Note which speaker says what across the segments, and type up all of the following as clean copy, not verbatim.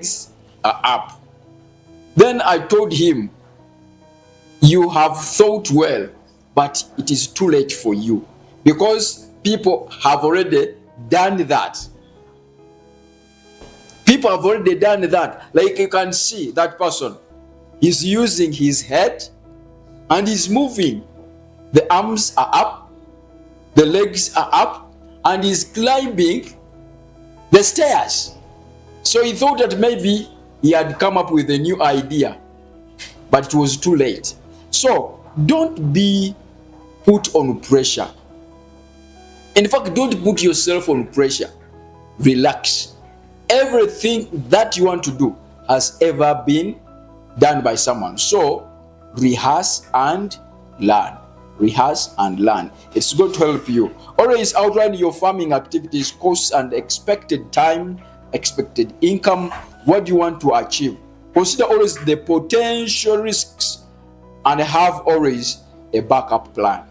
Speaker 1: legs are up. Then I told him, you have thought well, but it is too late for you, because people have already done that. People have already done that. Like you can see that person, he's using his head and he's moving. The arms are up, the legs are up, and he's climbing the stairs. So he thought that maybe he had come up with a new idea, but it was too late. So don't be put on pressure. In fact, don't put yourself on pressure. Relax. Everything that you want to do has ever been done by someone. So rehearse and learn. Rehearse and learn. It's going to help you. Always outline your farming activities, costs, and expected time, expected income. What do you want to achieve? Consider always the potential risks and have always a backup plan.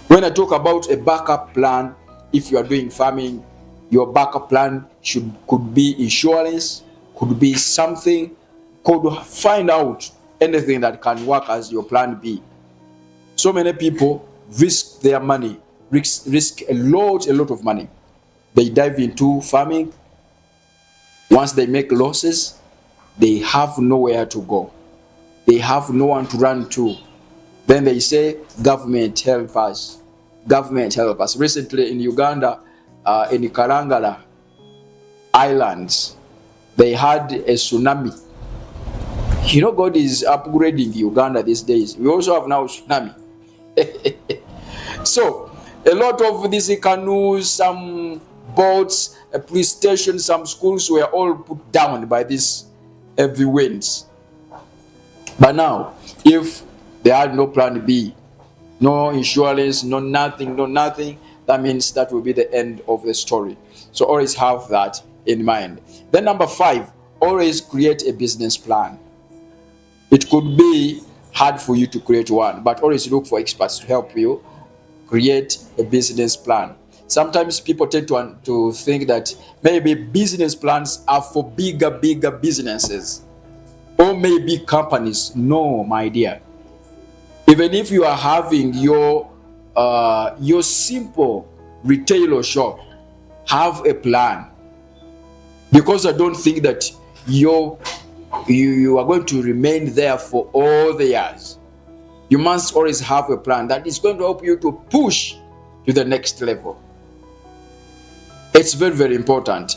Speaker 1: When I talk about a backup plan, if you are doing farming, your backup plan could be insurance, could be something, could find out anything that can work as your plan B. So many people risk their money, risk a lot of money. They dive into farming. Once they make losses, they have nowhere to go. They have no one to run to. Then they say, government help us. Government help us. Recently in Uganda, in Karangala Islands, they had a tsunami. You know, God is upgrading Uganda these days. We also have now tsunami. So a lot of these canoes, some boats, a police station, some schools were all put down by these heavy winds. But now, if they had no plan B, no insurance, no nothing, that means that will be the end of the story. So always have that in mind. Then number 5, always create a business plan. It could be hard for you to create one, but always look for experts to help you create a business plan. Sometimes people tend to think that maybe business plans are for bigger businesses or maybe companies. No, my dear. Even if you are having your simple retailer shop, have a plan, because I don't think that you are going to remain there for all the years. You must always have a plan that is going to help you to push to the next level. It's very important.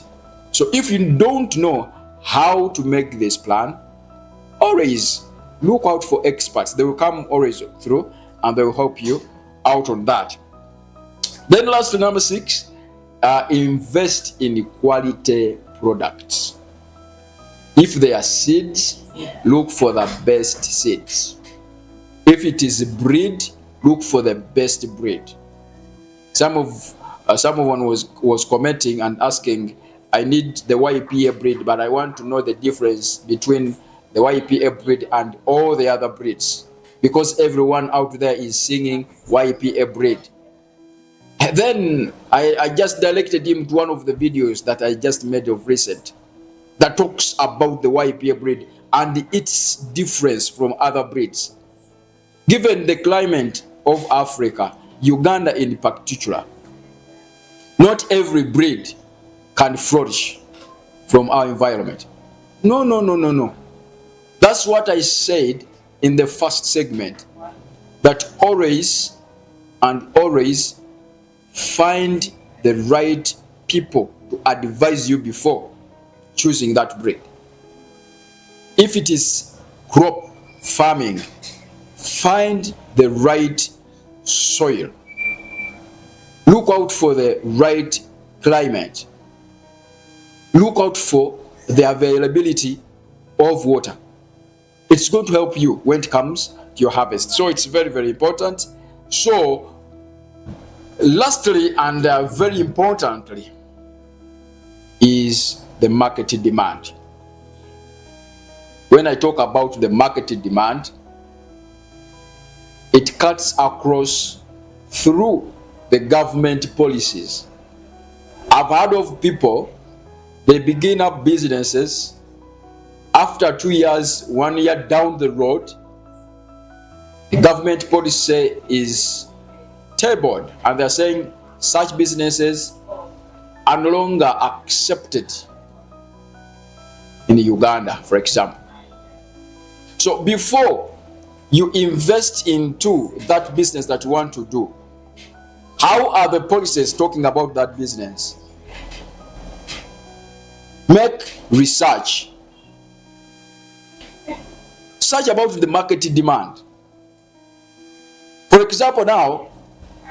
Speaker 1: So if you don't know how to make this plan, always look out for experts. They will come always through and they will help you out on that. Then last, number 6, invest in quality products. If they are seeds, look for the best seeds. If it is breed, look for the best breed. Someone was commenting and asking, I need the Ypa breed, but I want to know the difference between the Ypa breed and all the other breeds, because everyone out there is singing Ypa breed. And then I just directed him to one of the videos that I just made of recent that talks about the Ypa breed and its difference from other breeds. Given the climate of Africa, Uganda in particular, not every breed can flourish from our environment. No. That's what I said in the first segment, that always find the right people to advise you before choosing that breed. If it is crop farming, find the right soil. Look out for the right climate. Look out for the availability of water. It's going to help you when it comes to your harvest. So it's very important. So lastly and very importantly is the market demand. When I talk about the market demand, it cuts across through the government policies. I've heard of people They begin up businesses. After 2 years, 1 year down the road, the government policy is tabled, and they're saying such businesses are no longer accepted in Uganda, for example. So before you invest into that business that you want to do, how are the policies talking about that business? Make research. Search about the market demand. For example, now,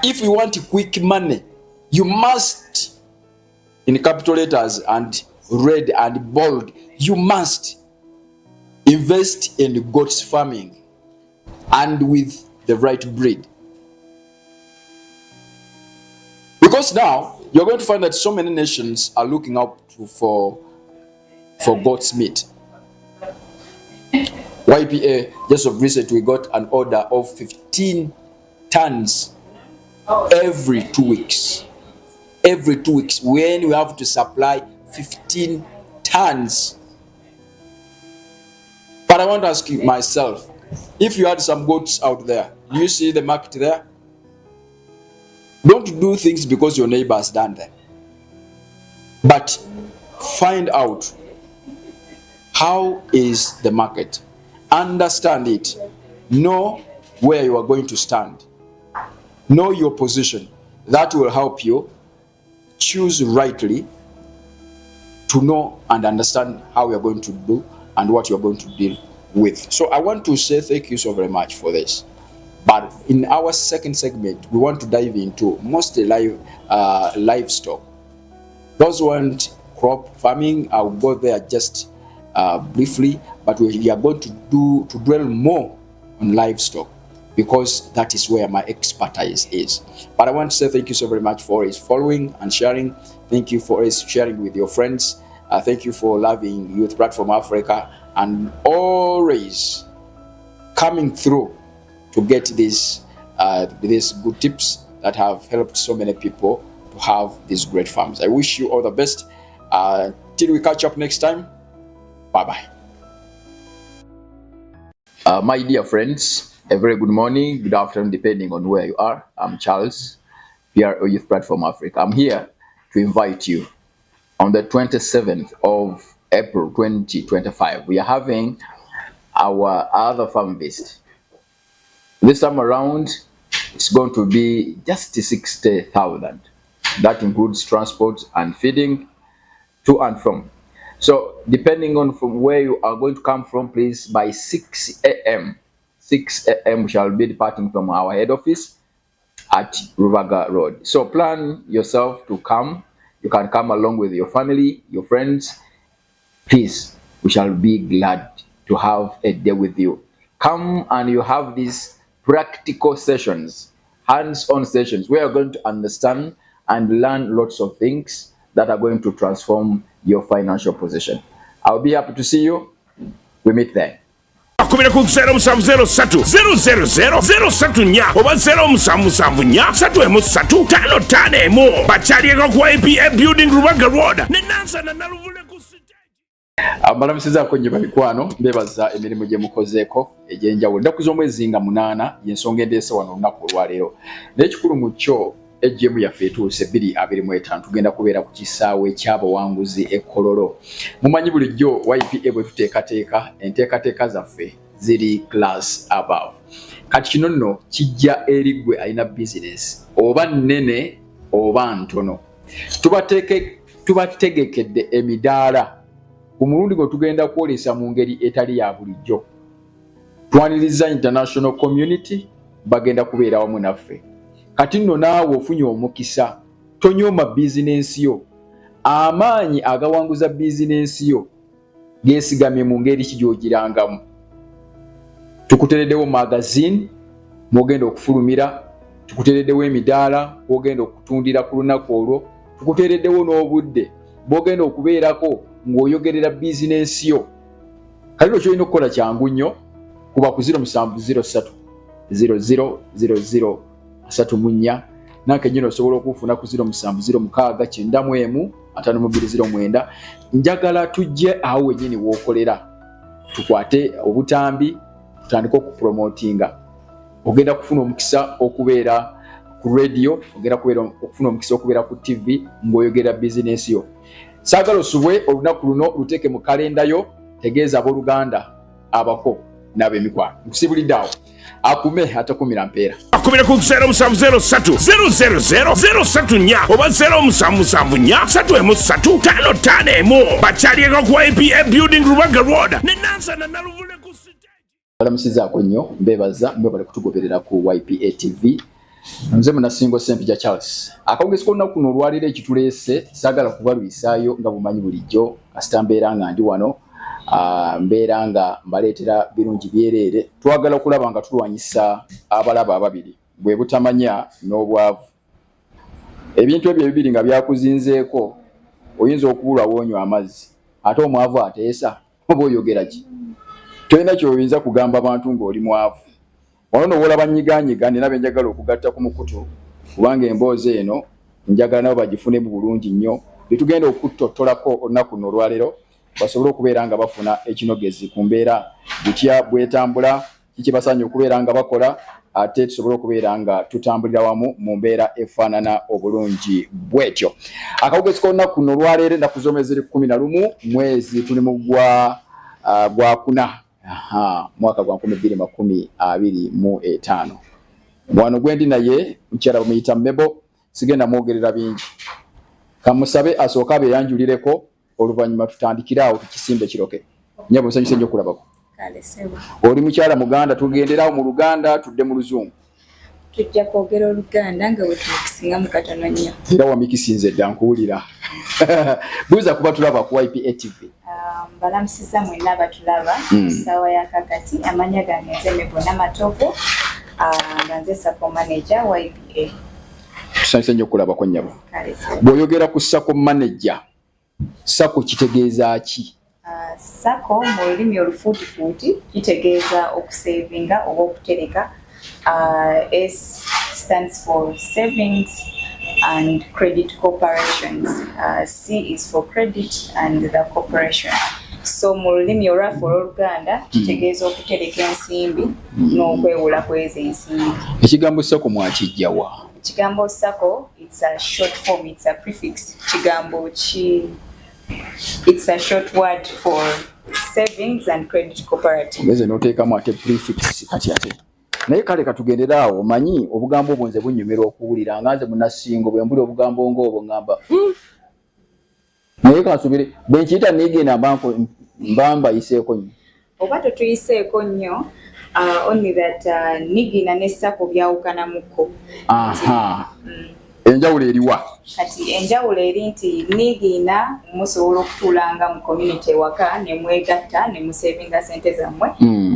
Speaker 1: if you want quick money, you must, in capital letters and red and bold, you must invest in goats farming and with the right breed. Because now you're going to find that so many nations are looking up for goat's meat. YPA, just of recent, we got an order of 15 tons every 2 weeks. Every 2 weeks, when we have to supply 15 tons. But I want to ask you myself, if you had some goats out there, do you see the market there? Don't do things because your neighbor has done them. But find out how is the market. Understand it. Know where you are going to stand. Know your position. That will help you choose rightly, to know and understand how you're going to do and what you're going to deal with. So I want to say thank you so very much for this. But in our second segment, we want to dive into mostly livestock. Those who want crop farming, I'll go there just briefly, but we are going to dwell more on livestock, because that is where my expertise is. But I want to say thank you so very much for his following and sharing. Thank you for his sharing with your friends. Thank you for loving Youth Platform Africa and always coming through to get these good tips that have helped so many people to have these great farms. I wish you all the best. Till we catch up next time. Bye-bye. My dear friends, a very good morning, good afternoon, depending on where you are. I'm Charles, here at Youth Platform Africa. I'm here to invite you on the 27th of April 2025. We are having our other farm visit. This time around, it's going to be just 60,000. That includes transport and feeding to and from. So depending on from where you are going to come from, please, by 6 a.m. 6 a.m. we shall be departing from our head office at Ruvaga Road. So plan yourself to come. You can come along with your family, your friends. Please, we shall be glad to have a day with you. Come and you have these practical sessions, hands-on sessions. We are going to understand and learn lots of things that are going to transform your financial position. I'll be happy to see you. We meet there.
Speaker 2: Kumira ku 0703 000 034 oba 0774 33555 bachalieko ku Ypa Building Rubaga Road ne nansa na naluvule ku
Speaker 1: Abalamusiza ko nyiba mikwano mbebaza emirimu gye mukozeeko egyenjawulo. Ennaku z'omwezi nga 8 y'ensonga endeese wano olunaku olwaleero. N'ekikulu mu kyo ejjemu yaffe etuuse 2025 tugenda kubeera ku kisaawe eky'abawanguzi e Kololo. Mumanyi bulijjo YPA bwe tuteekateeka enteekateeka zaffe ziri class above. Kati kino nno kijja eri ggwe alina bizinesi oba nnene oba ntono. Tubategekedde emidaala ku mulundi gwe tugenda kwolesa mu ngeri etali ya bulijjo. Twaniriza international community bagenda kubeera wamu naffe. Kati nno naawe ofunye omukisa, tonyooma bizinensi yo. Amaanyi agawanguza bizinensi yo geesigamye mu ngeri ki gy'ogirangamu. Tukutereddewo magazine mw'ogenda okufulumira, tukutereddewo emidaala mw'ogenda okutundira ku lunaku olwo, tukutereddewo n'obudde bw'ogenda okubeerako ng'oyogerera bizinensi yo. Kale ky'olina okukola kyangu nnyo, kuba ku 0703 0000 3 nanke nyino osobola okufuna ku 0706 91 5209 njagala tujje awo wenyini wookolera tukwate obutambi tutandika okupromotinga. Ogenda kufuna omukisa okubeera ku radio, ogenda okufuna omukisa okubeera ku TV ng'oyogera bizinesi yo. Saagala osubwe olunaku luno luteeke mu kalenda yo, tegeeza abooluganda abako n'ab'emikwano. Nkusibulidde awo akume atakumira mpeera.
Speaker 2: Akumira ku 0770 oba 0774 bakyalieko ku YPA Building Rubaga Road ne Nansa na Naluvule ku stage.
Speaker 1: Balamusizaako nnyo mbebaza mbebale kutugoberera ku YPA TV. Nze munasingo Sempija Charles. Akawungezi k'olunaku kuno olwaliro ekituleese saagala kubalwisaayo nga bumanyi bulijjo kasita mbeera nga ndi wano. Mbeera nga mbaleetera birungi byereere. Twagala okulaba nga tulwanyisa abalaba ababiri bwe butamanya n'obwavu. Ebintu ebyo ebibiri nga byakuzinzeeko oyinza okubulwa woonywa amazzi ate omwavu ateesa oba oyogera ki? Tolina ky'oyinza kugamba abantu ng'oli mwavu. Wano n'olaba nnyigaanyiga nina be njagala okugatta ku mukutu kubanga emboozi eno njagala nabo bagifunemu bulungi nnyo. Bitugenda okuttotolako olunaku luno olwaleero basobole okubeera nga bafuna ekinogezi ku mbeera butya bwetambula, kiki basaanye okubeera nga bakola, ate tusobole okubeera nga tutambulira wamu mu mbeera efaanana obulungi bwetyo. Akawugezi k'olunaku luno olwaleero ennaku z'omwezi 11 mwezi tuli mu gwa kuna mwaka gwa 2025. Wano gwendi naye mukyala bamuyita Mebo, sigenda mwogerera bingi. Kamusabe asooka abeeyanjulireko oluvannyuma tutandikira awo tukisimbe kiroke. Nyabo nsanyuse nnyo okulabako.
Speaker 3: Kale sebo.
Speaker 1: Oli mukyala Muganda, tugenderawo mu Luganda tudde mu Luzungu.
Speaker 3: Tujja kwogera Oluganda nga bwe tukisinga mu katono nnyo.
Speaker 1: Era wamikisinze dda nkuwulira. Buuza kuba tulaba ku YPA TV.
Speaker 3: Balamusiza mwenna abatulaba ssaawa ya kakati. Amanya gange nze Mebo Namatovu nga nze Sako Manager YPA.
Speaker 1: Tusanyuse nnyo okulabako nnyabo.
Speaker 3: Kale sebo.
Speaker 1: Bw'oyogera ku Sako Manager, Sako kitegeeza ki?
Speaker 3: Sako mu lulimi olufuutifuuti kitegeeza okusevinga oba okutereka. S stands for Savings and Credit Corporations. C is for Credit and the Corporation. So mu lulimi olwaffe olw'Oluganda kitegeeza okutereka ensimbi n'okwewula kw'ezo ensimbi.
Speaker 1: Ekigambo Sako mwakijjawa?
Speaker 3: Ekigambo Sako, it's a short form, it's a prefix. It's a short word for Savings and Credit Cooperative.
Speaker 1: Ngeze n'oteekamu ate prefix kati ate. Naye kale katugendera awo omanyi obugambo obwo nze bunyumira okuwulira nga nze munasingo bwe mbuli obugambo ng'obwo ngamba naye kansubire bwe nkiyita niigenda mbamba yiseeko nnyo
Speaker 3: oba totuyiseeko nnyo only that nigina ne Sako byawukanamuko.
Speaker 1: Enjawulo eriwa?
Speaker 3: Kati enjawulo eri nti nigina musobola okutuulanga mu community waka ne mwegatta ne musevinga sente zammwe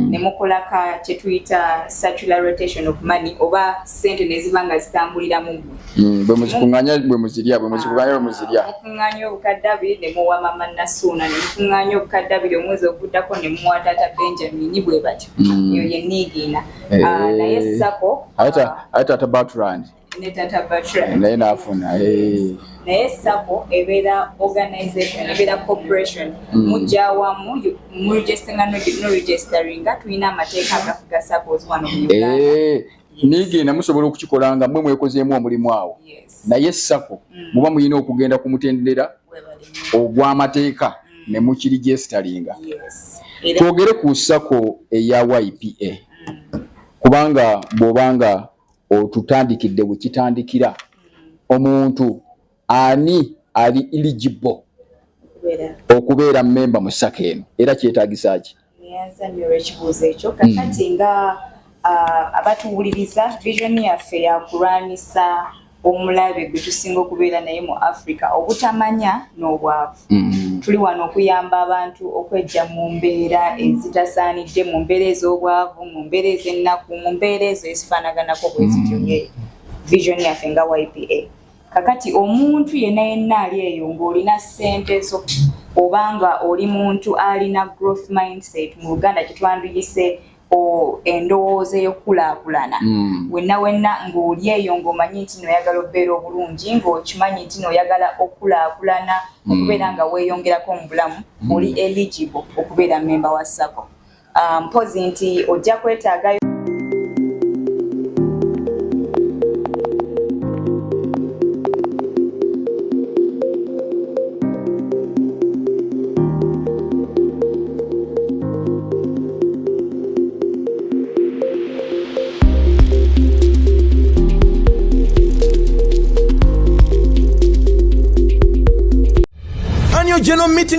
Speaker 3: ne mukolaka kye tuyita circular rotation of money oba sente ne ziba nga zitambulira mu mmwe.
Speaker 1: Bwe muzikuŋŋaanya bwe muzirya.
Speaker 3: Mukuŋŋaanya obukadde 2 ne muwa Mama Nasuuna ne mukuŋŋaanya obukadde 2 omwezi oguddako ne muwa Taata Benjamin bwe batyo. Eyo ye nigina. Naye Sako
Speaker 1: ate Taata Bertrand
Speaker 3: ne Taata Bertrand
Speaker 1: naye naafuna.
Speaker 3: Naye Sako ebeera organization, ebeera corporation. Mujja wamu mu registering no registeringa tulina amateeka agafuga Sakos wano mu Uganda.
Speaker 1: Nigina musobola okukikolanga mmwe mwekozeemu omulimu awo. Naye Sako muba muyina okugenda ku mutendera ogw'amateeka ne mukirigisitaringa. Twogere ku Sako eya YPA kubanga bw'obanga otutandikidde bwe kitandikira omuntu ani ali eligible okubeera member mu Sako eno era kyetaagisa ki?
Speaker 3: Nyanzanyo ekibuuzo ekyo kakati nga abatuwuliriza vision yaffe yakulwanyisa omulabe gwe tusinga okubeera naye mu Africa obutamanya n'obwavu. Tuli wano okuyamba abantu okwejja mu mbeera ezitasaanidde, mu mbeera ez'obwavu, mu mbeera ez'ennaku, mu mbeera ezo ezifaanaganako bwe zityo vision yaffe nga YPA. Kakati omuntu yenna ali eyo ng'olina ssente zo obanga oli muntu alina growth mindset, mu Luganda kitwandiyise endowooza ey'okulaakulana wenna ng'oli eyo ng'omanyi nti n'oyagala okubeera obulungi ng'okimanyi nti n'oyagala okulaakulana okubeera nga weeyongerako mu bulamu oli eligible okubeera memba wa SACCO. Mpozi nti ojja kwetaagayo
Speaker 4: Annual general meeting